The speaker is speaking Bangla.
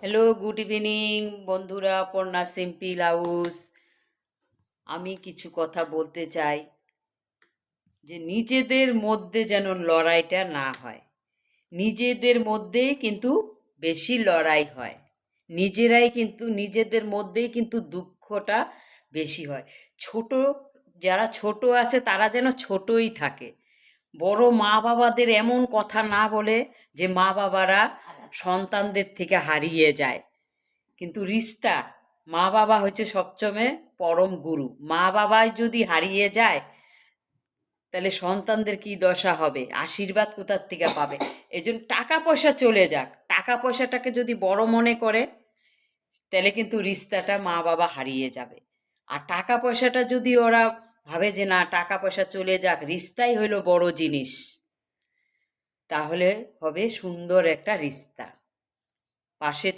হ্যালো, গুড ইভিনিং বন্ধুরা। Parna simple house. আমি কিছু কথা বলতে চাই যে নিজেদের মধ্যে যেন লড়াইটা না হয়। নিজেদের মধ্যেই কিন্তু বেশি লড়াই হয়। নিজেদের মধ্যেই কিন্তু দুঃখটা বেশি হয়। ছোট যারা ছোট আছে তারা যেন ছোটই থাকে। বড় মা বাবাদের এমন কথা না বলে যে মা বাবারা সন্তানদের থেকে হারিয়ে যায়। কিন্তু রিস্তা, মা বাবা হচ্ছে সবচমে পরম গুরু। মা বাবাই যদি হারিয়ে যায় তাহলে সন্তানদের কি দশা হবে, আশীর্বাদ কোথার থেকে পাবে? এই জন্য টাকা পয়সা চলে যাক, টাকা পয়সাটাকে যদি বড় মনে করে তাহলে কিন্তু রিস্তাটা মা বাবা হারিয়ে যাবে। আর টাকা পয়সাটা যদি ওরা ভাবে যে না, টাকা পয়সা চলে যাক, রিস্তাই হলো বড় জিনিস, তাহলে হবে সুন্দর একটা রিস্তা। পাশে